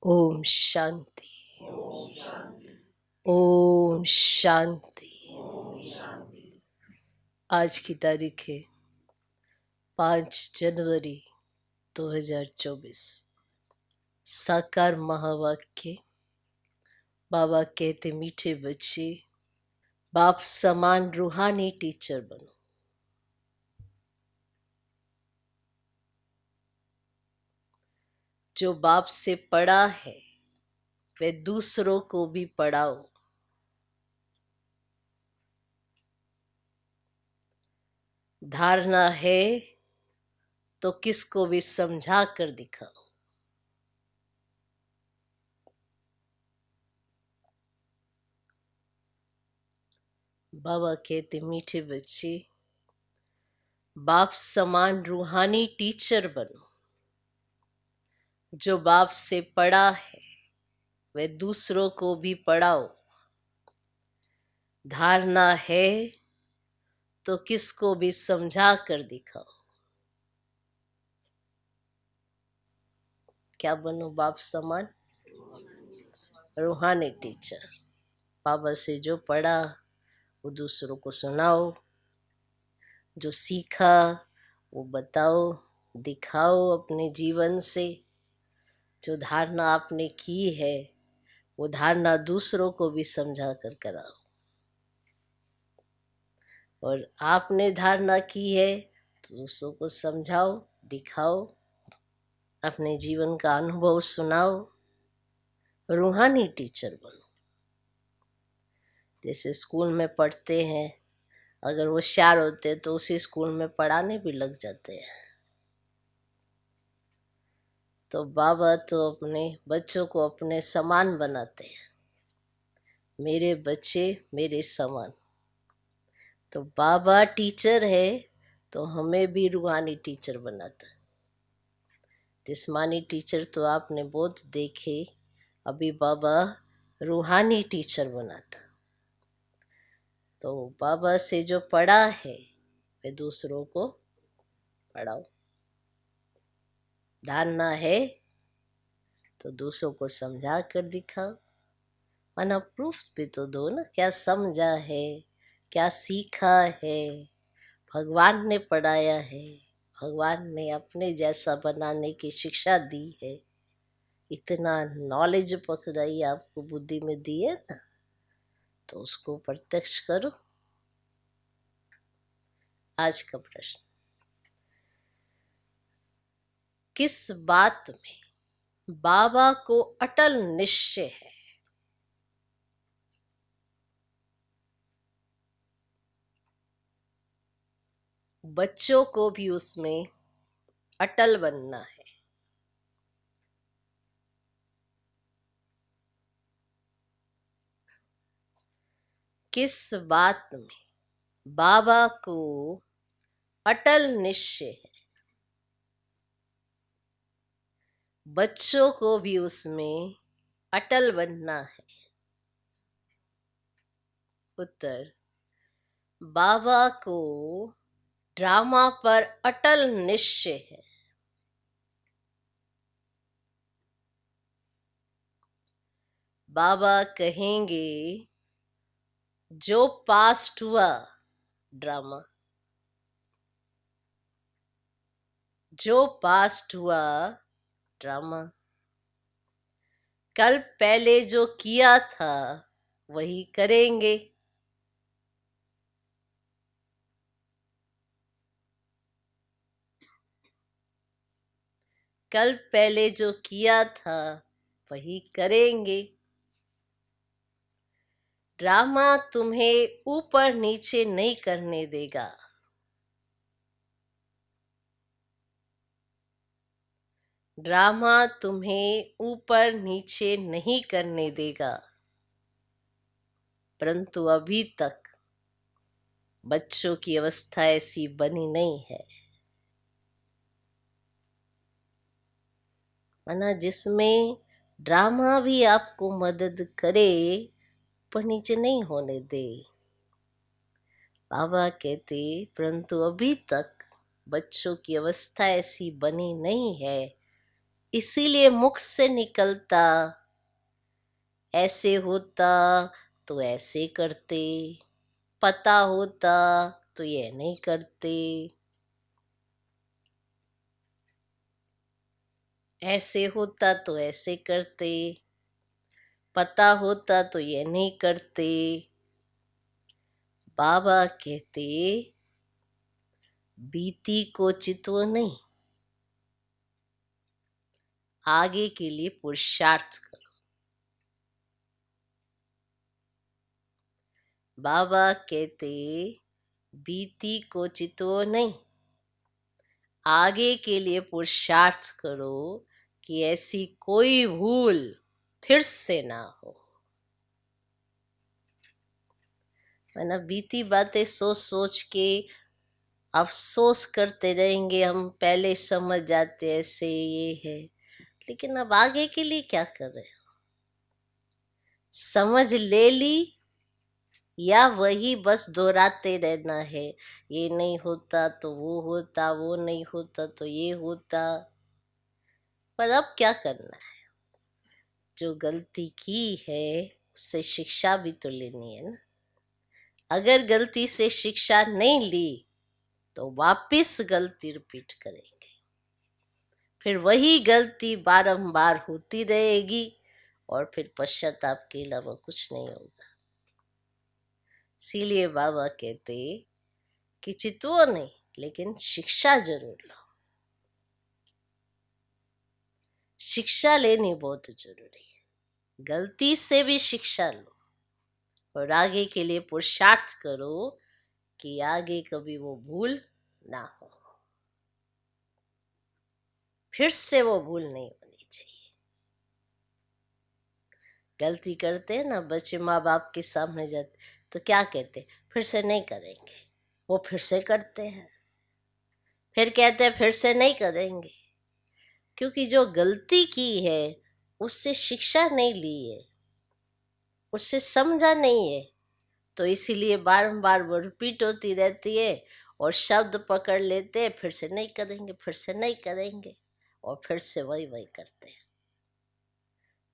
ओम शांति। ओम शांति। आज की तारीख है 5 जनवरी 2024। साकार महावाक्य। बाबा कहते मीठे बच्चे, बाप समान रूहानी टीचर बनो। जो बाप से पढ़ा है वे दूसरों को भी पढ़ाओ। धारणा है तो किसको भी समझा कर दिखाओ। बाबा कहते मीठे बच्चे, बाप समान रूहानी टीचर बनो। जो बाप से पढ़ा है वे दूसरों को भी पढ़ाओ। धारणा है तो किसको भी समझा कर दिखाओ। क्या बनो? बाप समान रूहानी टीचर। बाबा से जो पढ़ा वो दूसरों को सुनाओ, जो सीखा वो बताओ, दिखाओ अपने जीवन से। जो धारणा आपने की है वो धारणा दूसरों को भी समझा कर कराओ। और आपने धारणा की है तो दूसरों को समझाओ, दिखाओ, अपने जीवन का अनुभव सुनाओ। रूहानी टीचर बनो। जैसे स्कूल में पढ़ते हैं, अगर वो होशियार होते तो उसी स्कूल में पढ़ाने भी लग जाते हैं। तो बाबा तो अपने बच्चों को अपने समान बनाते हैं। मेरे बच्चे मेरे समान। तो बाबा टीचर है तो हमें भी रूहानी टीचर बनाता है। जिस्मानी टीचर तो आपने बहुत देखे, अभी बाबा रूहानी टीचर बनाता। तो बाबा से जो पढ़ा है वे दूसरों को पढ़ाओ। धारणा है तो दूसरों को समझा कर दिखाओ। माना प्रूफ भी तो दो ना, क्या समझा है, क्या सीखा है। भगवान ने पढ़ाया है, भगवान ने अपने जैसा बनाने की शिक्षा दी है। इतना नॉलेज पकड़ाई आपको बुद्धि में दी है ना, तो उसको प्रत्यक्ष करो। आज का प्रश्न, किस बात में बाबा को अटल निश्चय है? बच्चों को भी उसमें अटल बनना है। किस बात में बाबा को अटल निश्चय है? बच्चों को भी उसमें अटल बनना है। उत्तर, बाबा को ड्रामा पर अटल निश्चय है। बाबा कहेंगे जो पास्ट हुआ ड्रामा, जो पास्ट हुआ ड्रामा, कल पहले जो किया था वही करेंगे। कल पहले जो किया था वही करेंगे। ड्रामा तुम्हें ऊपर नीचे नहीं करने देगा। ड्रामा तुम्हें ऊपर नीचे नहीं करने देगा। परंतु अभी तक बच्चों की अवस्था ऐसी बनी नहीं है, माना जिसमें ड्रामा भी आपको मदद करे पर नीचे नहीं होने दे। बाबा कहते परंतु अभी तक बच्चों की अवस्था ऐसी बनी नहीं है, इसीलिए मुख से निकलता, ऐसे होता तो ऐसे करते, पता होता तो ये नहीं करते, ऐसे होता तो ऐसे करते, पता होता तो ये नहीं करते। बाबा कहते बीती को चितो नहीं, आगे के लिए पुरुषार्थ करो। बाबा कहते बीती को चितो नहीं, आगे के लिए पुरुषार्थ करो कि ऐसी कोई भूल फिर से ना हो। वरना बीती बातें सोच सोच के अफसोस करते रहेंगे, हम पहले समझ जाते ऐसे ये है, लेकिन अब आगे के लिए क्या कर रहे हो? समझ ले ली या वही बस दोहराते रहना है, ये नहीं होता तो वो होता, वो नहीं होता तो ये होता। पर अब क्या करना है? जो गलती की है उससे शिक्षा भी तो लेनी है ना। अगर गलती से शिक्षा नहीं ली तो वापिस गलती रिपीट करेंगे, फिर वही गलती बारंबार होती रहेगी और फिर पश्चाताप के अलावा कुछ नहीं होगा। इसीलिए बाबा कहते कि चितवो नहीं, लेकिन शिक्षा जरूर लो। शिक्षा लेनी बहुत जरूरी है। गलती से भी शिक्षा लो और आगे के लिए पुरुषार्थ करो कि आगे कभी वो भूल ना हो, फिर से वो भूल नहीं होनी चाहिए। गलती करते हैं ना बच्चे, माँ बाप के सामने जाते तो क्या कहते, फिर से नहीं करेंगे। वो फिर से करते हैं, फिर कहते हैं फिर से नहीं करेंगे, क्योंकि जो गलती की है उससे शिक्षा नहीं ली है, उससे समझा नहीं है, तो इसीलिए बारंबार वो रिपीट होती रहती है और शब्द पकड़ लेते हैं, फिर से नहीं करेंगे, फिर से नहीं करेंगे, और फिर से वही वही करते हैं।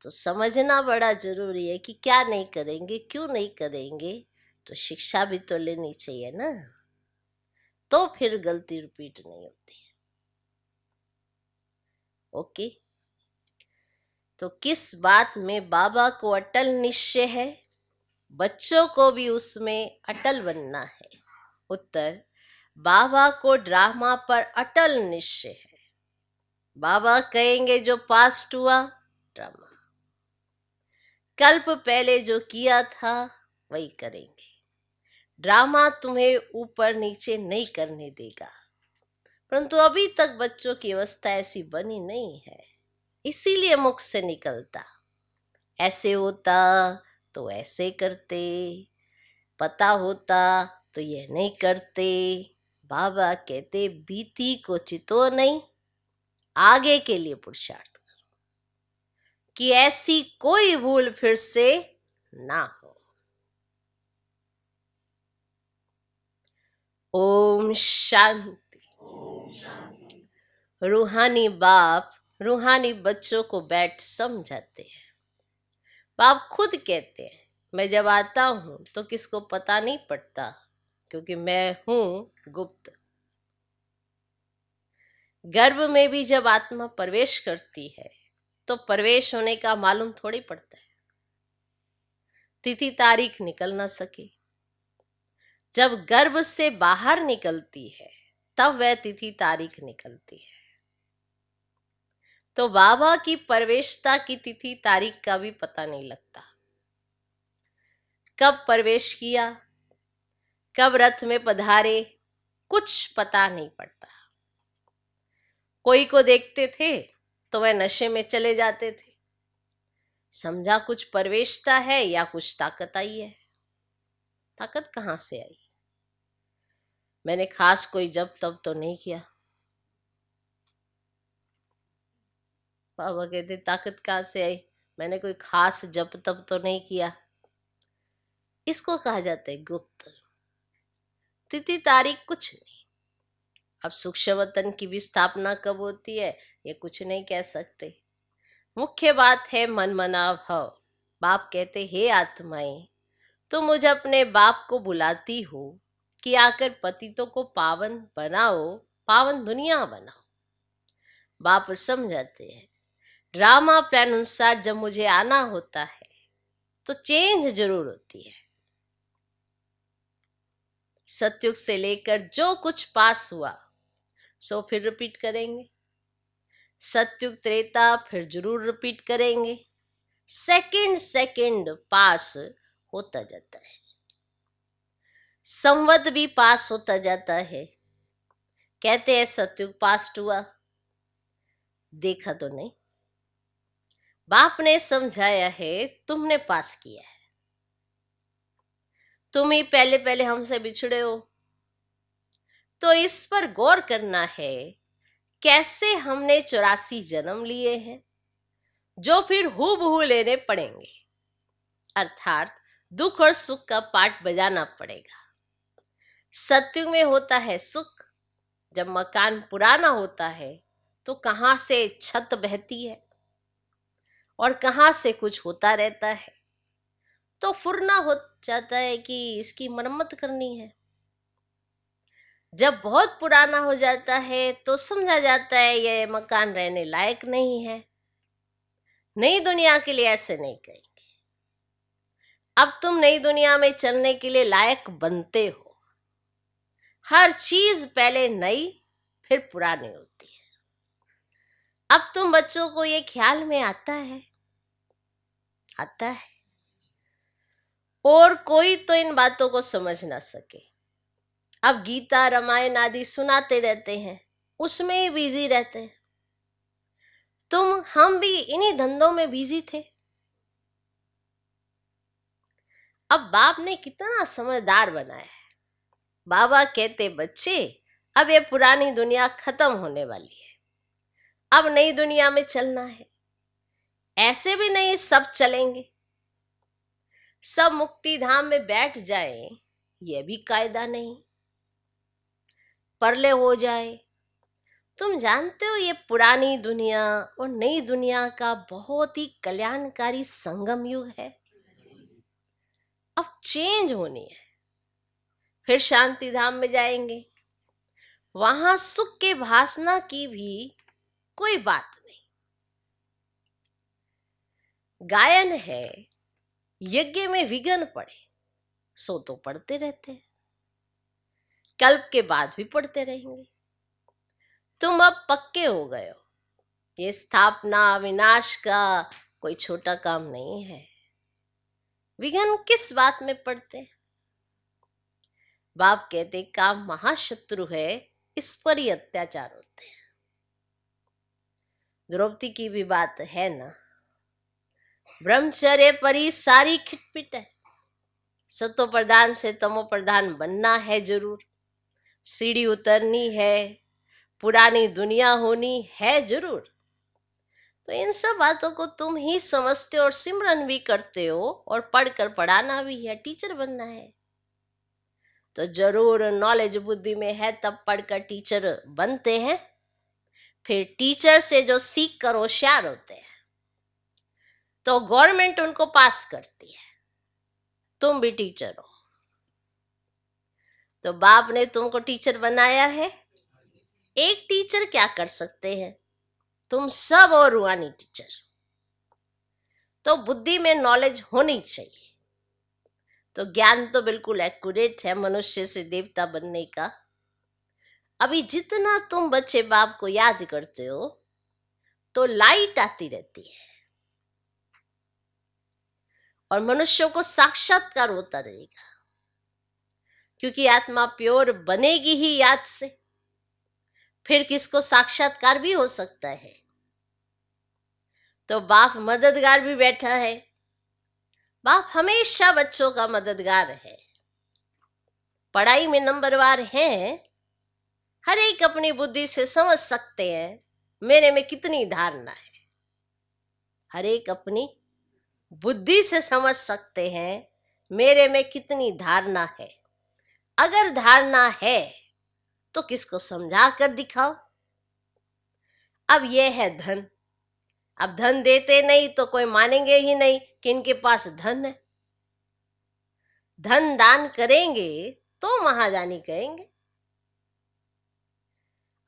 तो समझना बड़ा जरूरी है कि क्या नहीं करेंगे, क्यों नहीं करेंगे, तो शिक्षा भी तो लेनी चाहिए ना, तो फिर गलती रिपीट नहीं होती है। ओके, तो किस बात में बाबा को अटल निश्चय है, बच्चों को भी उसमें अटल बनना है? उत्तर, बाबा को ड्रामा पर अटल निश्चय है। बाबा कहेंगे जो पास्ट हुआ ड्रामा, कल्प पहले जो किया था वही करेंगे। ड्रामा तुम्हें ऊपर नीचे नहीं करने देगा, परंतु अभी तक बच्चों की अवस्था ऐसी बनी नहीं है, इसीलिए मुख से निकलता, ऐसे होता तो ऐसे करते, पता होता तो ये नहीं करते। बाबा कहते बीती को चितो नहीं, आगे के लिए पुरुषार्थ करो कि ऐसी कोई भूल फिर से ना हो। ओम शांति। रूहानी बाप रूहानी बच्चों को बैठ समझाते हैं। बाप खुद कहते हैं मैं जब आता हूं तो किसको पता नहीं पड़ता, क्योंकि मैं हूं गुप्त। गर्भ में भी जब आत्मा प्रवेश करती है तो प्रवेश होने का मालूम थोड़ी पड़ता है, तिथि तारीख निकल ना सके। जब गर्भ से बाहर निकलती है तब वह तिथि तारीख निकलती है। तो बाबा की प्रवेशता की तिथि तारीख का भी पता नहीं लगता, कब प्रवेश किया, कब रथ में पधारे, कुछ पता नहीं पड़ता। कोई को देखते थे तो वह नशे में चले जाते थे, समझा कुछ प्रवेशता है या कुछ ताकत आई है। ताकत कहाँ से आई? मैंने खास कोई जब तब तो नहीं किया। बाबा कहते ताकत कहाँ से आई? मैंने कोई खास जब तब तो नहीं किया। इसको कहा जाता है गुप्त। तिथि तारीख कुछ नहीं। अब सूक्ष्म वतन की भी स्थापना कब होती है ये कुछ नहीं कह सकते, मुख्य बात है मन मना भव। बाप कहते, हे आत्माएं, तुम मुझे अपने बाप को बुलाती हो कि आकर पतितों को पावन बनाओ, पावन दुनिया बनाओ। बाप समझाते हैं, ड्रामा प्लान अनुसार जब मुझे आना होता है तो चेंज जरूर होती है। सतयुग से लेकर जो कुछ पास हुआ सो फिर रिपीट करेंगे। सतयुग त्रेता फिर जरूर रिपीट करेंगे। सेकंड सेकंड पास होता जाता है। संवत भी पास होता जाता है। कहते हैं सतयुग पास्ट हुआ, देखा तो नहीं। बाप ने समझाया है, तुमने पास किया है। तुम ही पहले पहले हमसे बिछड़े हो, तो इस पर गौर करना है कैसे हमने 84 जन्म लिए हैं, जो फिर हूबहू लेने पड़ेंगे। अर्थात दुख और सुख का पाठ बजाना पड़ेगा। सतयुग में होता है सुख। जब मकान पुराना होता है तो कहां से छत बहती है और कहां से कुछ होता रहता है, तो फुरना हो जाता है कि इसकी मरम्मत करनी है। जब बहुत पुराना हो जाता है तो समझा जाता है ये मकान रहने लायक नहीं है। नई दुनिया के लिए ऐसे नहीं कहेंगे। अब तुम नई दुनिया में चलने के लिए लायक बनते हो। हर चीज पहले नई फिर पुरानी होती है। अब तुम बच्चों को ये ख्याल में आता है, आता है, और कोई तो इन बातों को समझ ना सके। अब गीता रामायण आदि सुनाते रहते हैं, उसमें ही बिजी रहते हैं। हम भी इन्हीं धंधों में बिजी थे। अब बाप ने कितना समझदार बनाया है। बाबा कहते, बच्चे अब ये पुरानी दुनिया खत्म होने वाली है, अब नई दुनिया में चलना है। ऐसे भी नहीं सब चलेंगे, सब मुक्ति धाम में बैठ जाएं, ये भी कायदा नहीं। परले हो जाए। तुम जानते हो ये पुरानी दुनिया और नई दुनिया का बहुत ही कल्याणकारी संगम युग है। अब चेंज होनी है, फिर शांति धाम में जाएंगे। वहां सुख के भासना की भी कोई बात नहीं। गायन है, यज्ञ में विघ्न पड़े सो तो पढ़ते रहते हैं, कल्प के बाद भी पढ़ते रहेंगे। तुम अब पक्के हो गए हो, ये स्थापना विनाश का कोई छोटा काम नहीं है। विघ्न किस बात में पड़ते हैं? बाप कहते, काम महाशत्रु है, इस पर ही अत्याचार होते हैं। द्रौपदी की भी बात है ना, ब्रह्मचर्य पर ही सारी खिटपिट है। सतो प्रधान से तमो प्रधान बनना है जरूर, सीढ़ी उतरनी है, पुरानी दुनिया होनी है जरूर। तो इन सब बातों को तुम ही समझते हो और सिमरन भी करते हो, और पढ़कर पढ़ाना भी है, टीचर बनना है। तो जरूर नॉलेज बुद्धि में है तब पढ़कर टीचर बनते हैं। फिर टीचर से जो सीख कर होशियार होते हैं तो गवर्नमेंट उनको पास करती है। तुम भी टीचर हो, तो बाप ने तुमको टीचर बनाया है। एक टीचर क्या कर सकते हैं, तुम सब और रूहानी टीचर। तो बुद्धि में नॉलेज होनी चाहिए। तो ज्ञान तो बिल्कुल एक्यूरेट है मनुष्य से देवता बनने का। अभी जितना तुम बच्चे बाप को याद करते हो तो लाइट आती रहती है और मनुष्यों को साक्षात्कार होता रहेगा, क्योंकि आत्मा प्योर बनेगी ही याद से। फिर किसको साक्षात्कार भी हो सकता है। तो बाप मददगार भी बैठा है। बाप हमेशा बच्चों का मददगार है। पढ़ाई में नंबरवार हैं, हर एक अपनी बुद्धि से समझ सकते हैं मेरे में कितनी धारणा है। हर एक अपनी बुद्धि से समझ सकते हैं मेरे में कितनी धारणा है। अगर धारणा है तो किसको समझा कर दिखाओ। अब यह है धन। अब धन देते नहीं तो कोई मानेंगे ही नहीं कि इनके पास धन है। धन दान करेंगे तो महादानी कहेंगे।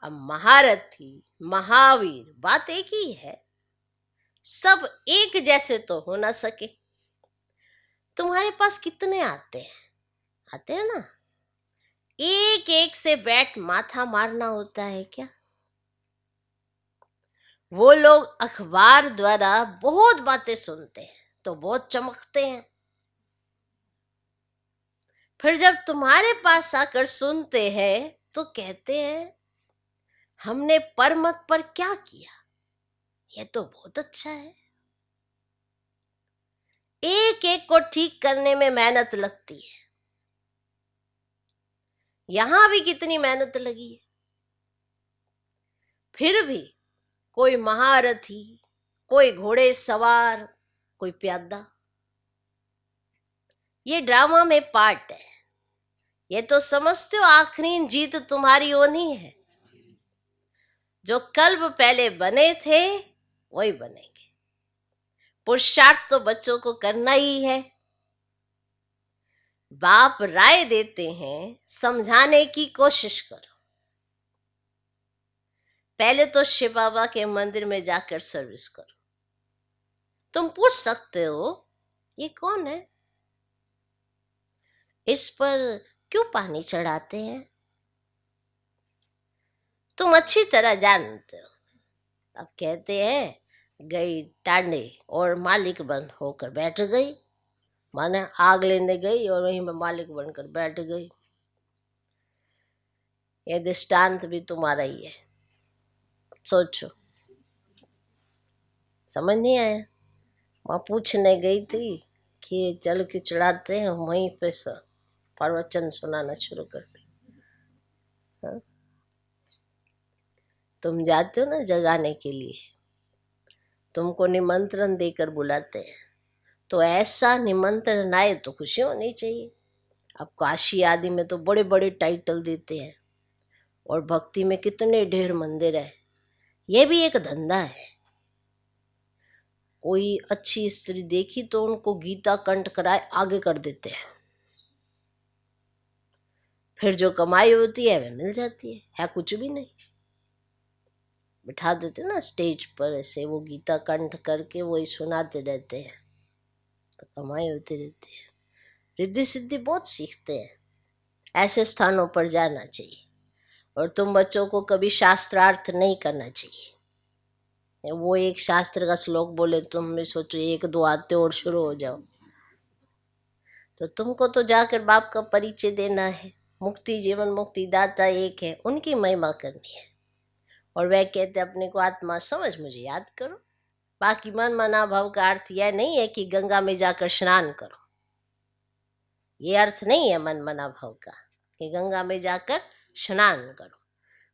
अब महारथी महावीर बात एक ही है, सब एक जैसे तो हो ना सके। तुम्हारे पास कितने आते हैं? आते हैं ना? एक एक से बैठ माथा मारना होता है क्या? वो लोग अखबार द्वारा बहुत बातें सुनते हैं तो बहुत चमकते हैं, फिर जब तुम्हारे पास आकर सुनते हैं तो कहते हैं हमने परमत पर क्या किया, ये तो बहुत अच्छा है। एक एक को ठीक करने में मेहनत लगती है। यहां भी कितनी मेहनत लगी है, फिर भी कोई महारथी, कोई घोड़े सवार, कोई प्यादा। ये ड्रामा में पार्ट है। ये तो समझते हो आखिरी जीत तुम्हारी होनी है। जो कल्ब पहले बने थे वही बनेंगे। पुरुषार्थ तो बच्चों को करना ही है। बाप राय देते हैं, समझाने की कोशिश करो। पहले तो शिव बाबा के मंदिर में जाकर सर्विस करो। तुम पूछ सकते हो ये कौन है, इस पर क्यों पानी चढ़ाते हैं? तुम अच्छी तरह जानते हो। अब कहते हैं गई टांडे और मालिक बन होकर बैठ गई, माने आग लेने गई और वहीं में मालिक बनकर बैठ गई। ये दृष्टांत भी तुम्हारा ही है, सोचो। समझ नहीं आया? वहां पूछने गई थी कि जल क्यों चढ़ाते हैं, वहीं पे प्रवचन सुनाना शुरू कर दी। हाँ? तुम जाते हो ना जगाने के लिए, तुमको निमंत्रण देकर बुलाते हैं, तो ऐसा निमंत्रण आए तो खुशी होनी चाहिए। अब काशी आदि में तो बड़े बड़े टाइटल देते हैं, और भक्ति में कितने ढेर मंदिर है। ये भी एक धंधा है। कोई अच्छी स्त्री देखी तो उनको गीता कंठ कराए आगे कर देते हैं, फिर जो कमाई होती है वह मिल जाती है कुछ भी नहीं। बिठा देते ना स्टेज पर, ऐसे वो गीता कंठ करके वही सुनाते रहते हैं, तो कमाई होती रहती है। रिद्धि सिद्धि बहुत सीखते हैं। ऐसे स्थानों पर जाना चाहिए। और तुम बच्चों को कभी शास्त्रार्थ नहीं करना चाहिए। वो एक शास्त्र का श्लोक बोले, तुम भी सोचो एक दो आते और शुरू हो जाओ। तो तुमको तो जाकर बाप का परिचय देना है। मुक्ति जीवन मुक्ति दाता एक है, उनकी महिमा करनी है। और वह कहते अपने को आत्मा समझ मुझे याद करो। बाकी मन मना भाव का अर्थ यह नहीं है कि गंगा में जाकर स्नान करो। ये अर्थ नहीं है मन मना भाव का कि गंगा में जाकर स्नान करो।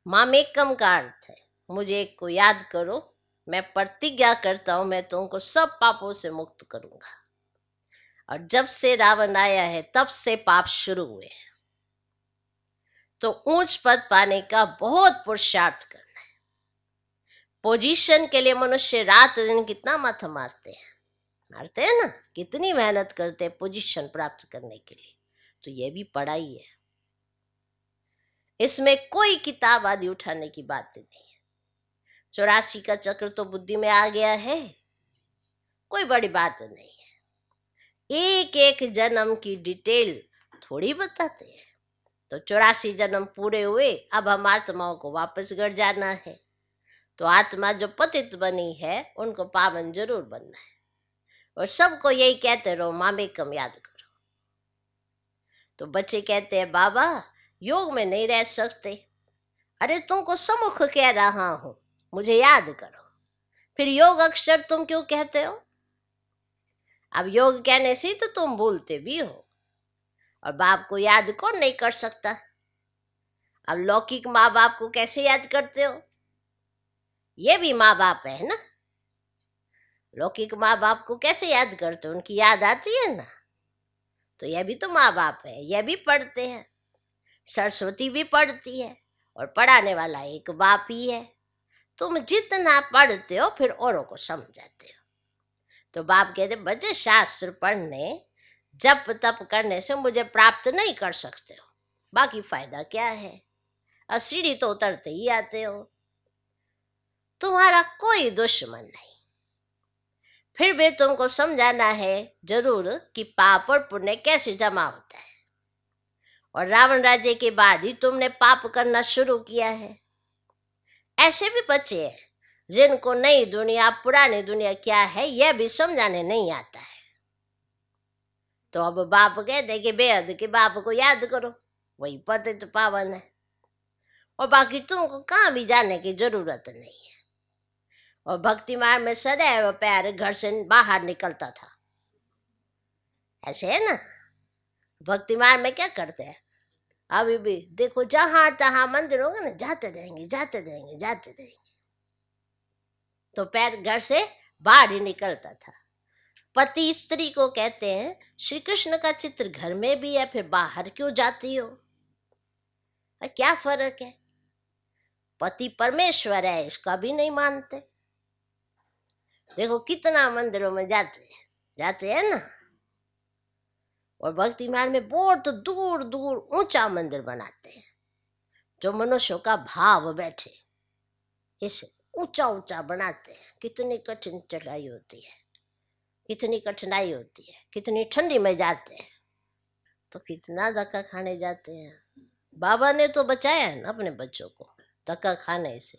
मामेकम का अर्थ है मुझे एक को याद करो, मैं प्रतिज्ञा करता हूं मैं तुमको सब पापों से मुक्त करूंगा। और जब से रावण आया है तब से पाप शुरू हुए हैं। तो ऊंच पद पाने का बहुत पुरुषार्थ करना है। पोजीशन के लिए मनुष्य रात दिन कितना माथा मारते हैं ना, कितनी मेहनत करते हैं पोजीशन प्राप्त करने के लिए। तो यह भी पढ़ाई है, इसमें कोई किताब आदि उठाने की बात नहीं है। 84 का चक्र तो बुद्धि में आ गया है, कोई बड़ी बात नहीं है। एक एक जन्म की डिटेल थोड़ी बताते हैं। तो 84 जन्म पूरे हुए, अब हम आत्माओं को वापस घर जाना है। तो आत्मा जो पतित बनी है उनको पावन जरूर बनना है। और सबको यही कहते रहो मामेकम याद करो। तो बच्चे कहते हैं बाबा योग में नहीं रह सकते। अरे तुमको सम्मुख कह रहा हूं, मुझे याद करो। फिर योग अक्षर तुम क्यों कहते हो? अब योग कहने से तो तुम भूलते भी हो। और बाप को याद कौन नहीं कर सकता? अब लौकिक माँ बाप को कैसे याद करते हो? ये भी माँ बाप है ना। लौकिक माँ बाप को कैसे याद करते हो? उनकी याद आती है ना। तो यह भी तो माँ बाप है, यह भी पढ़ते हैं। सरस्वती भी पढ़ती है और पढ़ाने वाला एक बाप ही है। तुम जितना पढ़ते हो फिर औरों को समझाते हो। तो बाप कहते बच्चे शास्त्र पढ़ने जप तप करने से मुझे प्राप्त नहीं कर सकते हो, बाकी फायदा क्या है, और सीढ़ी तो उतरते ही आते हो, तुम्हारा कोई दुश्मन नहीं। फिर भी तुमको समझाना है जरूर कि पाप और पुण्य कैसे जमा होता है, और रावण राज्य के बाद ही तुमने पाप करना शुरू किया है। ऐसे भी बच्चे हैं जिनको नई दुनिया पुरानी दुनिया क्या है यह भी समझाने नहीं आता है। तो अब बाप कहते कि बेहद के बाप को याद करो, वही पतित पावन है, और बाकी तुमको कहाँ भी जाने की जरूरत नहीं है। और भक्ति मार्ग में सदैव पैर घर से बाहर निकलता था। ऐसे है ना, भक्ति मार्ग में क्या करते हैं, अभी भी देखो जहां तहां मंदिर होगा ना, जाते रहेंगे जाते रहेंगे जाते रहेंगे, तो पैर घर से बाहर ही निकलता था। पति स्त्री को कहते हैं श्री कृष्ण का चित्र घर में भी है, फिर बाहर क्यों जाती हो, क्या फर्क है। पति परमेश्वर है इसका भी नहीं मानते। देखो कितना मंदिरों में जाते हैं ना, और भक्ति मार्ग में बहुत दूर दूर ऊंचा मंदिर बनाते हैं जो मनुष्यों का भाव बैठे, इसे ऊंचा ऊंचा बनाते हैं। कितनी कठिन चढ़ाई होती है, कितनी कठिनाई होती है, कितनी ठंडी में जाते हैं, तो कितना धक्का खाने जाते हैं। बाबा ने तो बचाया है ना अपने बच्चों को धक्का खाने से,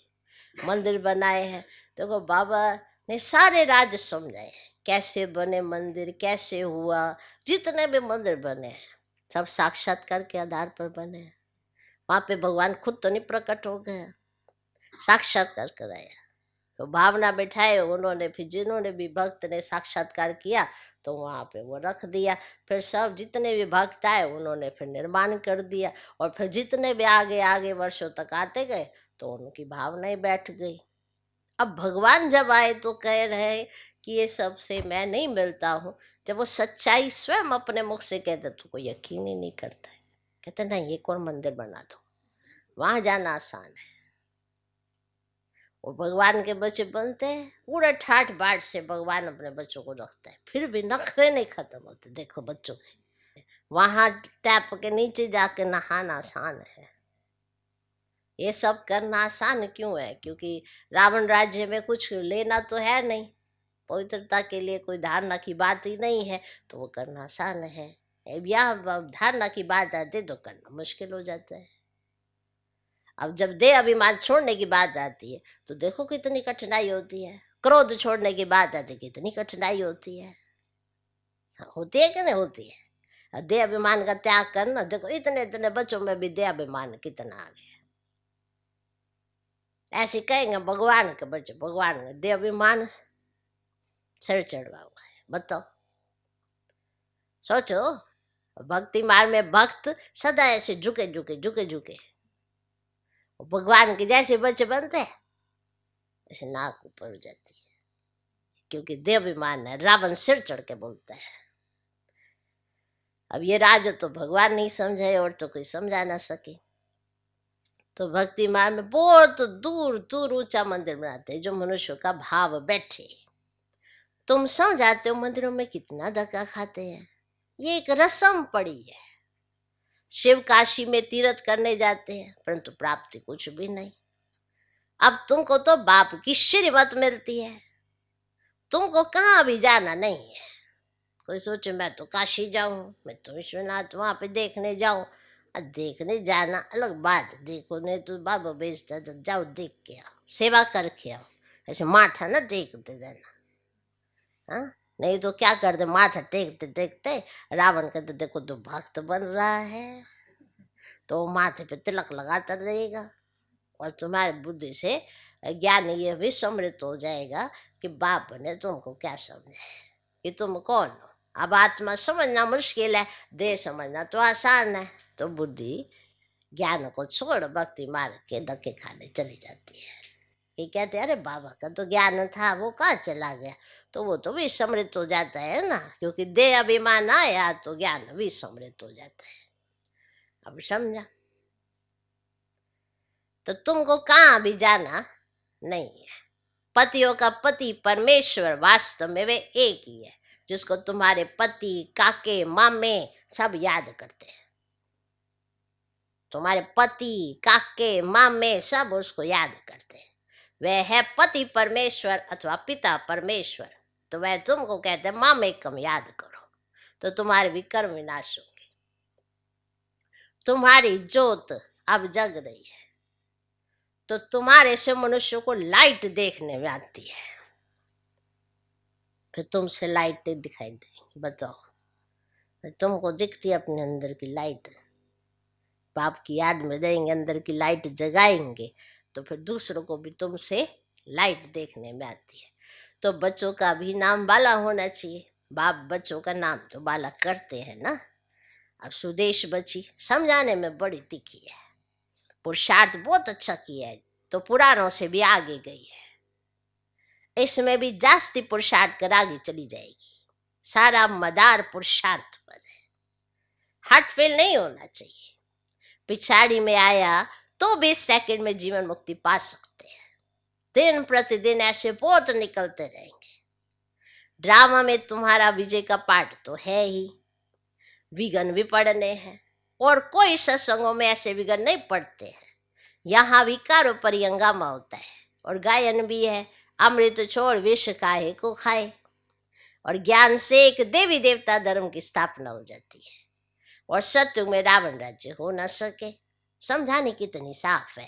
मंदिर बनाए हैं। देखो बाबा ने सारे राज समझाए हैं, कैसे बने मंदिर, कैसे हुआ। जितने भी मंदिर बने हैं सब साक्षात्कार के आधार पर बने हैं। वहां पे भगवान खुद तो नहीं प्रकट हो गए, साक्षात्कार कराया, तो भावना बैठाए उन्होंने। फिर जिन्होंने भी भक्त ने साक्षात्कार किया तो वहाँ पे वो रख दिया। फिर सब जितने भी भक्त आए उन्होंने फिर निर्माण कर दिया, और फिर जितने भी आगे आगे वर्षों तक आते गए तो उनकी भावनाएं बैठ गई। अब भगवान जब आए तो कह रहे कि ये सब से मैं नहीं मिलता हूँ। जब वो सच्चाई स्वयं अपने मुख से कहते तो कोई यकीन ही नहीं करता है, कहते नहीं एक और मंदिर बना दो, वहां जाना आसान है। वो भगवान के बच्चे बनते हैं, पूरे ठाठ बाट से भगवान अपने बच्चों को रखता है, फिर भी नखरे नहीं खत्म होते। देखो बच्चों के वहां टैप के नीचे जाके नहाना आसान है, ये सब करना आसान क्यों है, क्योंकि रावण राज्य में कुछ लेना तो है नहीं, पवित्रता के लिए कोई धारणा की बात ही नहीं है, तो वो करना आसान है। यहाँ धारणा की बात आती तो करना मुश्किल हो जाता है। अब जब देह अभिमान छोड़ने की बात आती है तो देखो कितनी कठिनाई होती है, क्रोध छोड़ने की बात आती है कितनी कठिनाई होती है कि नहीं होती है। देह अभिमान का त्याग करना, देखो इतने इतने बच्चों में भी देह अभिमान कितना आ गया। ऐसे कहेंगे भगवान के बच्चे, भगवान का देह अभिमान सिर चढ़वा हुआ है, बताओ। सोचो भक्ति मार्ग में भक्त सदा ऐसे झुके झुके झुके झुके, भगवान के जैसे बच्चे बनते हैं ऐसे नाक ऊपर हो जाती है, क्योंकि देवाभिमान है। रावण सिर चढ़ के बोलता है। अब ये राज तो भगवान नहीं समझे और तो कोई समझा ना सके। तो भक्ति मार्ग में बहुत दूर दूर ऊंचा मंदिर बनाते हैं जो मनुष्यों का भाव बैठे। तुम समझाते हो मंदिरों में कितना धक्का खाते हैं, ये एक रस्म पड़ी है। शिव काशी में तीर्थ करने जाते हैं परंतु प्राप्ति कुछ भी नहीं। अब तुमको तो बाप की श्रीमत मिलती है, तुमको कहाँ भी जाना नहीं है। कोई सोचे मैं तो काशी जाऊं, मैं तो विश्वनाथ वहां पे देखने जाऊं। देखने जाना अलग बात, देखो नहीं तो बाबा भेजता तो जाओ देख के आओ, सेवा करके आओ, ऐसे माथा ना टेकते रहना। हाँ नहीं तो क्या करते, माथा टेकते टेकते रावण का तो देखो तो भक्त बन रहा है, तो माथे पे तिलक लगाता रहेगा और तुम्हारी बुद्धि से ज्ञान ये भी समृद्ध हो जाएगा कि बाप ने तुमको क्या समझे कि तुम कौन हो। अब आत्मा समझना मुश्किल है, देह समझना तो आसान है। तो बुद्धि ज्ञान को छोड़ भक्ति मार्ग के धक्के खाने चली जाती है कि कहते अरे बाबा का तो ज्ञान था वो कहाँ चला गया, तो वो तो विस्मृत हो जाता है ना, क्योंकि देह अभिमान आया तो ज्ञान विस्मृत हो जाता है। अब समझा। तो तुमको कहाँ भी जाना नहीं है। पतियों का पति परमेश्वर वास्तव में वे एक ही है, जिसको तुम्हारे पति, काके, मामे सब याद करते हैं। तुम्हारे पति, काके, मामे सब उसको याद करते हैं। वह है पति परमेश्वर अथवा पिता परमेश्वर। तो वह तुमको कहते हैं मामे कम याद करो, तो तुम्हारे भी कर्म विनाश होंगे। तुम्हारी ज्योत अब जग रही है, तो तुम्हारे से मनुष्य को लाइट देखने में आती है, फिर तुमसे लाइटें दिखाई देंगी। बताओ, फिर तुमको दिखती है अपने अंदर की लाइट। बाप की याद में रहेंगे, अंदर की लाइट जगाएंगे, तो फिर दूसरों को भी तुमसे लाइट देखने में आती है। तो बच्चों का भी नाम बाला होना चाहिए। बाप बच्चों का नाम तो बाला करते हैं ना। अब सुदेश बच्ची समझाने में बड़ी तीखी है, पुरुषार्थ बहुत अच्छा किया है, तो पुरानों से भी आगे गई है। इसमें भी जास्ती पुरुषार्थ कर आगे चली जाएगी। सारा मदार पुरुषार्थ पर है। हार्ट फेल नहीं होना चाहिए। पिछाड़ी में आया तो 20 सेकंड में जीवन मुक्ति पा सकते हैं। दिन प्रतिदिन ऐसे बहुत निकलते रहेंगे। ड्रामा में तुम्हारा विजय का पार्ट तो है ही, विघन भी पड़ने हैं, और कोई सत्संगों में ऐसे विघन नहीं पड़ते हैं। यहाँ विकारों पर ही हंगामा होता है, और गायन भी है, अमृत छोड़ विष काहे को खाए। और ज्ञान से एक देवी देवता धर्म की स्थापना हो जाती है, और सत्युग में रावण राज्य हो न सके। समझाने कितनी साफ है।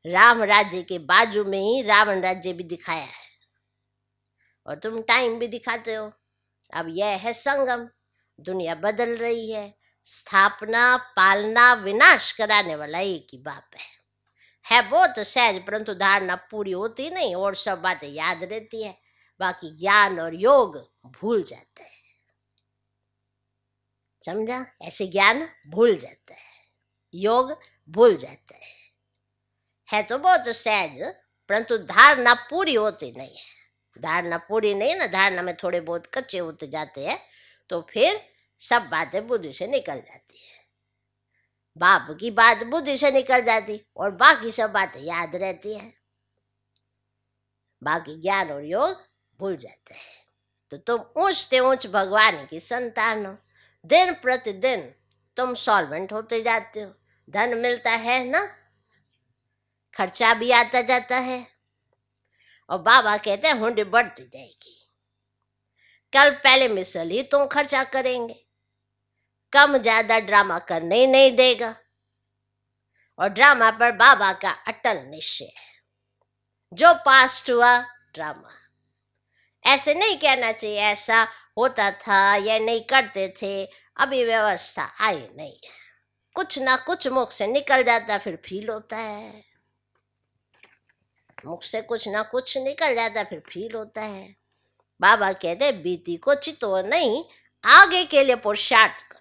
राम राज्य के बाजू में ही रावण राज्य भी दिखाया है, और तुम टाइम भी दिखाते हो। अब यह है संगम। दुनिया बदल रही है। स्थापना, पालना, विनाश कराने वाला एक ही बाप है बहुत सहज, परंतु धारणा पूरी होती नहीं, और सब बातें याद रहती है। बाकी ज्ञान और योग भूल जाता है। समझा? ऐसे ज्ञान भूल जाता है, योग भूल जाता है तो बहुत सहज, परंतु धारणा पूरी होती नहीं है। धारणा पूरी नहीं ना, धारणा में थोड़े बहुत कच्चे होते जाते हैं, तो फिर सब बातें बुद्धि से निकल जाती है। बाप की बात बुद्धि से निकल जाती, और बाकी सब बातें याद रहती है। बाकी ज्ञान और योग भूल जाते हैं। तो तुम ऊंचते ऊंच भगवान की संतान हो। दिन प्रतिदिन तुम सॉल्वेंट होते जाते हो। धन मिलता है ना, खर्चा भी आता जाता है, और बाबा कहते हैं हुंडी बढ़ती जाएगी। कल पहले मिसल ही तुम खर्चा करेंगे, कम ज्यादा ड्रामा करने ही नहीं देगा। और ड्रामा पर बाबा का अटल निश्चय है। जो पास्ट हुआ ड्रामा। ऐसे नहीं कहना चाहिए ऐसा होता था या नहीं करते थे, अभी व्यवस्था आई नहीं है। कुछ ना कुछ मुख से निकल जाता, फिर फील होता है। मुख से कुछ ना कुछ निकल जाता, फिर फील होता है। बाबा कहते हैं बीती को चितो नहीं, आगे के लिए पुरुषार्थ करो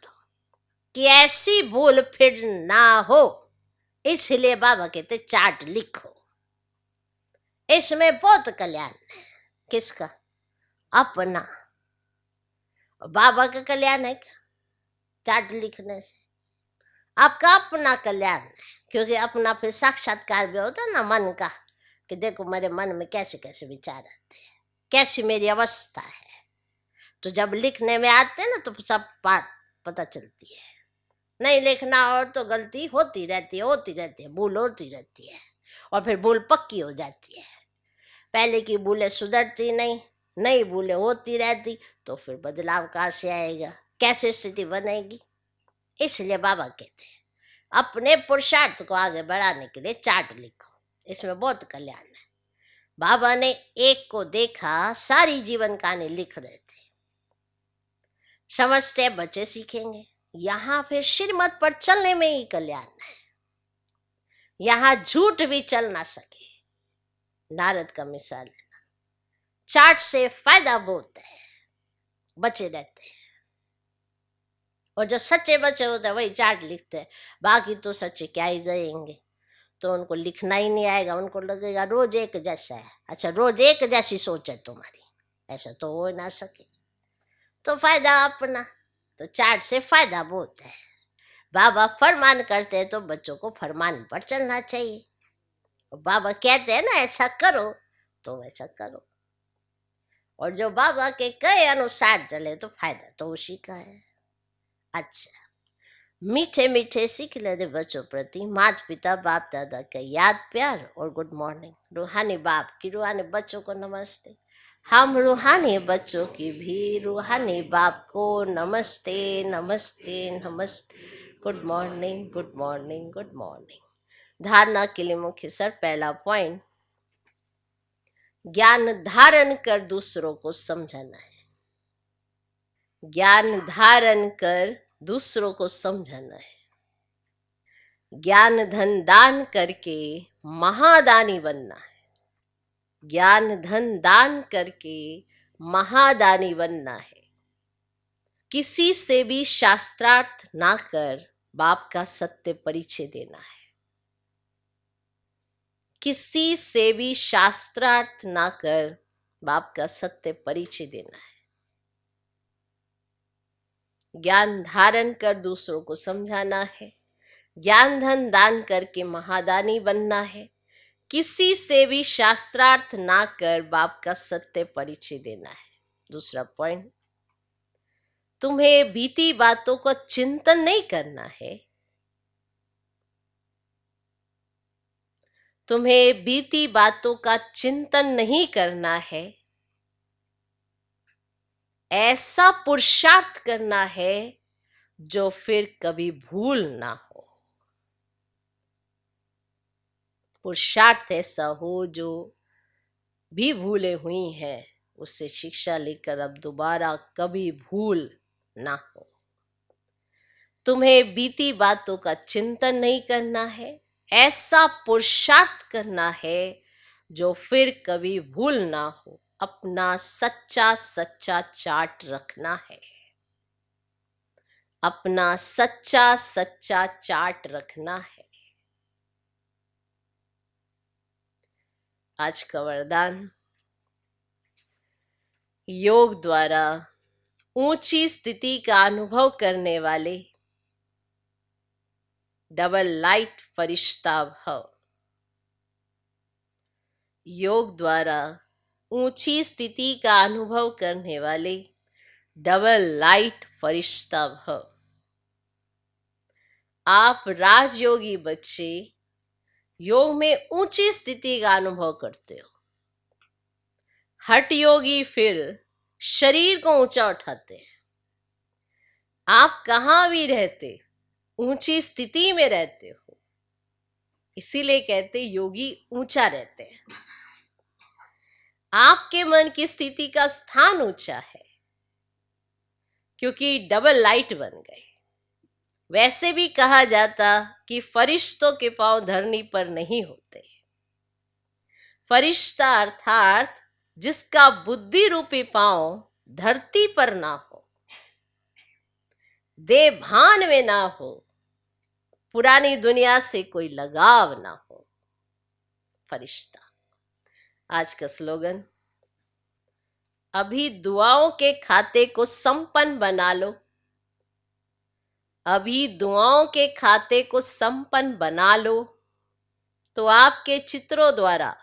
कि ऐसी भूल फिर ना हो। इसलिए बाबा कहते चार्ट लिखो। इसमें बहुत कल्याण है। किसका? अपना। बाबा का कल्याण है क्या चार्ट लिखने से? आपका अपना कल्याण है, क्योंकि अपना फिर साक्षात्कार भी होता है ना मन का, कि देखो मेरे मन में कैसे कैसे विचार आते हैं, कैसी मेरी अवस्था है। तो जब लिखने में आते हैं ना, तो सब बात पता चलती है। नहीं लिखना और तो गलती होती रहती है, भूल होती रहती है, और फिर भूल पक्की हो जाती है। पहले की भूलें सुधरती नहीं, नई भूलें होती रहती, तो फिर बदलाव कहाँ से आएगा, कैसे स्थिति बनेगी? इसलिए बाबा कहते हैं अपने पुरुषार्थ को आगे बढ़ाने के लिए चार्ट लिखो। इसमें बहुत कल्याण है। बाबा ने एक को देखा, सारी जीवन कहानी लिख रहे थे। समझते बच्चे सीखेंगे। यहाँ फिर श्रीमत पर चलने में ही कल्याण है। यहाँ झूठ भी चल ना सके। नारद का मिसाल लेना, चार्ट से फायदा बहुत है, बचे रहते हैं। और जो सच्चे बच्चे होते हैं वही चार्ट लिखते हैं। बाकी तो सच्चे क्या ही गएंगे, तो उनको लिखना ही नहीं आएगा। उनको लगेगा रोज एक जैसा है। अच्छा, रोज एक जैसी सोच है तुम्हारी, ऐसा तो हो ना सके। तो फायदा अपना, तो चार्ट से फायदा बहुत है। बाबा फरमान करते हैं तो बच्चों को फरमान पर चलना चाहिए। बाबा कहते हैं ना ऐसा करो तो वैसा करो, और जो बाबा के कहे अनुसार चले तो फायदा तो उसी का है। अच्छा, मीठे मीठे सीख लेते बच्चों प्रति माता पिता बाप दादा का याद प्यार और गुड मॉर्निंग। रूहानी बाप की रूहानी बच्चों को नमस्ते। हम रूहानी बच्चों की भी रूहानी बाप को नमस्ते नमस्ते नमस्ते। Good morning good morning good morning. धारणा के लिए मुख्य सर पहला पॉइंट, ज्ञान धारण कर दूसरों को समझाना है। ज्ञान धारण कर दूसरों को समझाना है। ज्ञान धन दान करके महादानी बनना है। ज्ञान धन दान करके महादानी बनना है। किसी से भी शास्त्रार्थ ना कर बाप का सत्य परिचय देना है। किसी से भी शास्त्रार्थ ना कर बाप का सत्य परिचय देना है। ज्ञान धारण कर दूसरों को समझाना है। ज्ञान धन दान करके महादानी बनना है। किसी से भी शास्त्रार्थ ना कर बाप का सत्य परिचय देना है। दूसरा पॉइंट, तुम्हें बीती बातों का चिंतन नहीं करना है। तुम्हें बीती बातों का चिंतन नहीं करना है। ऐसा पुरुषार्थ करना है जो फिर कभी भूल ना हो। पुरुषार्थ ऐसा हो जो भी भूले हुई हैं उससे शिक्षा लेकर अब दोबारा कभी भूल ना हो। तुम्हें बीती बातों का चिंतन नहीं करना है। ऐसा पुरुषार्थ करना है जो फिर कभी भूल ना हो। अपना सच्चा सच्चा चार्ट रखना है। अपना सच्चा सच्चा चार्ट रखना है। आज का वरदान, योग द्वारा ऊंची स्थिति का अनुभव करने वाले डबल लाइट फरिश्ता भव। योग द्वारा ऊंची स्थिति का अनुभव करने वाले डबल लाइट फरिश्ता भव। आप राजयोगी बच्चे योग में ऊंची स्थिति का अनुभव करते हो। हठ योगी फिर शरीर को ऊंचा उठाते हैं। आप कहां भी रहते ऊंची स्थिति में रहते हो, इसीलिए कहते योगी ऊंचा रहते हैं। आपके मन की स्थिति का स्थान ऊंचा है क्योंकि डबल लाइट बन गए। वैसे भी कहा जाता कि फरिश्तों के पांव धरनी पर नहीं होते। फरिश्ता अर्थात जिसका बुद्धि रूपी पांव धरती पर ना हो, देह भान में ना हो, पुरानी दुनिया से कोई लगाव ना हो, फरिश्ता। आज का स्लोगन, अभी दुआओं के खाते को संपन्न बना लो। अभी दुआओं के खाते को संपन्न बना लो तो आपके चित्रों द्वारा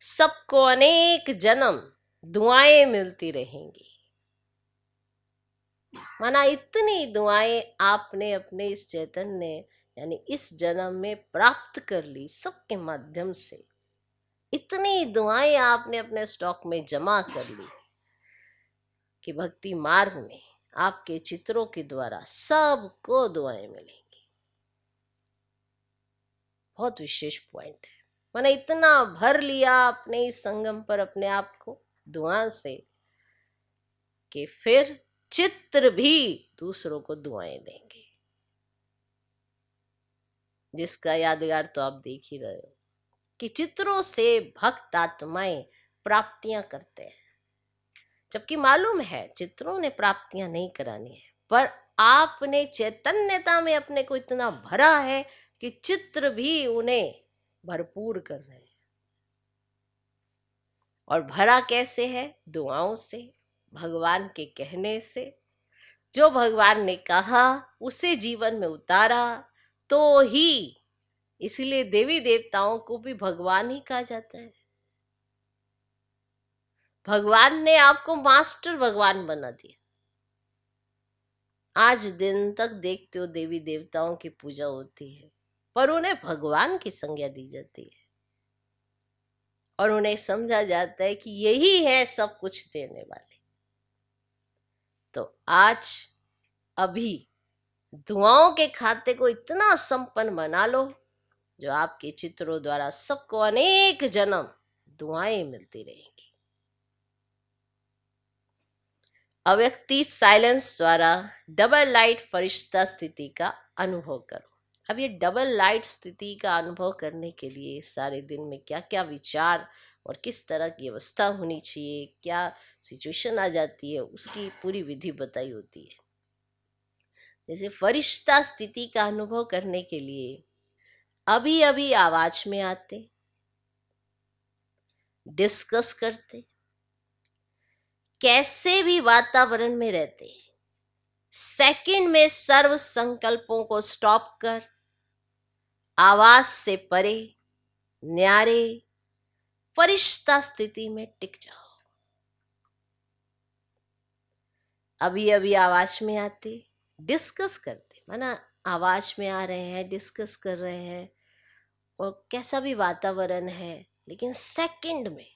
सबको अनेक जन्म दुआएं मिलती रहेंगी। माना इतनी दुआएं आपने अपने इस चैतन्य यानी इस जन्म में प्राप्त कर ली सबके माध्यम से। इतनी दुआएं आपने अपने स्टॉक में जमा कर ली कि भक्ति मार्ग में आपके चित्रों के द्वारा सबको दुआएं मिलेंगी। बहुत विशेष पॉइंट है। मैंने इतना भर लिया अपने इस संगम पर अपने आप को दुआ से कि फिर चित्र भी दूसरों को दुआएं देंगे, जिसका यादगार तो आप देख ही रहे हो कि चित्रों से भक्त आत्माएं प्राप्तियां करते हैं। जबकि मालूम है चित्रों ने प्राप्तियां नहीं करानी है, पर आपने चैतन्यता में अपने को इतना भरा है कि चित्र भी उन्हें भरपूर कर रहे हैं। और भरा कैसे है? दुआओं से, भगवान के कहने से। जो भगवान ने कहा उसे जीवन में उतारा तो ही इसीलिए देवी देवताओं को भी भगवान ही कहा जाता है। भगवान ने आपको मास्टर भगवान बना दिया। आज दिन तक देखते हो देवी देवताओं की पूजा होती है, पर उन्हें भगवान की संज्ञा दी जाती है और उन्हें समझा जाता है कि यही है सब कुछ देने वाले। तो आज अभी दुआओं के खाते को इतना संपन्न बना लो जो आपके चित्रों द्वारा सबको अनेक जन्म दुआएं मिलती रहेंगी। अव्यक्ति साइलेंस द्वारा डबल लाइट फरिश्ता स्थिति का अनुभव करो। अब ये डबल लाइट स्थिति का अनुभव करने के लिए सारे दिन में क्या क्या विचार और किस तरह की अवस्था होनी चाहिए, क्या सिचुएशन आ जाती है, उसकी पूरी विधि बताई होती है। जैसे फरिश्ता स्थिति का अनुभव करने के लिए अभी अभी आवाज में आते, डिस्कस करते, कैसे भी वातावरण में रहते, सेकंड में सर्व संकल्पों को स्टॉप कर आवाज से परे न्यारे फरिश्ता स्थिति में टिक जाओ। अभी अभी आवाज में आते, डिस्कस करते, माना आवाज में आ रहे हैं, डिस्कस कर रहे हैं और कैसा भी वातावरण है, लेकिन सेकंड में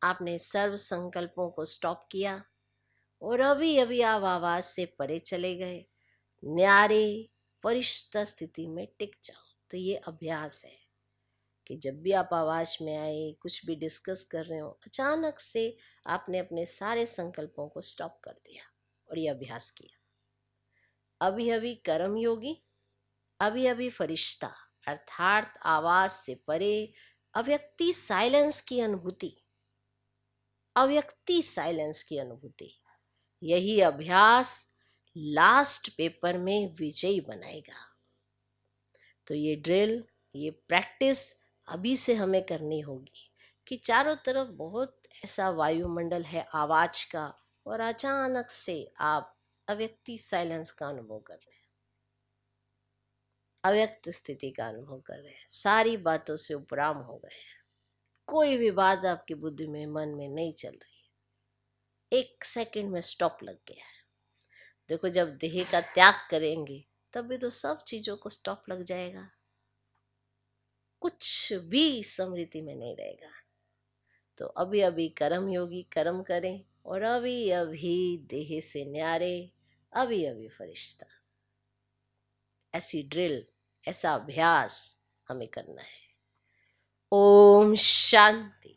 आपने सर्व संकल्पों को स्टॉप किया और अभी अभी आप आवाज से परे चले गए, न्यारे फरिश्ता स्थिति में टिक जाओ। तो ये अभ्यास है कि जब भी आप आवाज में आए, कुछ भी डिस्कस कर रहे हो, अचानक से आपने अपने सारे संकल्पों को स्टॉप कर दिया और ये अभ्यास किया। अभी अभी कर्म योगी, अभी अभी फरिश्ता, अर्थात आवाज से परे अव्यक्ति साइलेंस की अनुभूति, अव्यक्ति साइलेंस की अनुभूति। यही अभ्यास लास्ट पेपर में विजयी बनाएगा। तो ये ड्रिल, ये प्रैक्टिस अभी से हमें करनी होगी कि चारों तरफ बहुत ऐसा वायुमंडल है आवाज का और अचानक से आप अव्यक्ति साइलेंस का अनुभव कर रहे हैं, अव्यक्त स्थिति का अनुभव कर रहे हैं, सारी बातों से उपराम हो गए हैं, कोई भी बात आपकी बुद्धि में मन में नहीं चल रही है, एक सेकंड में स्टॉप लग गया है। देखो जब देह का त्याग करेंगे तब भी तो सब चीजों को स्टॉप लग जाएगा, कुछ भी स्मृति में नहीं रहेगा। तो अभी अभी कर्म योगी कर्म करें और अभी अभी देह से न्यारे, अभी अभी फरिश्ता। ऐसी ड्रिल, ऐसा अभ्यास हमें करना है। ओम शांति।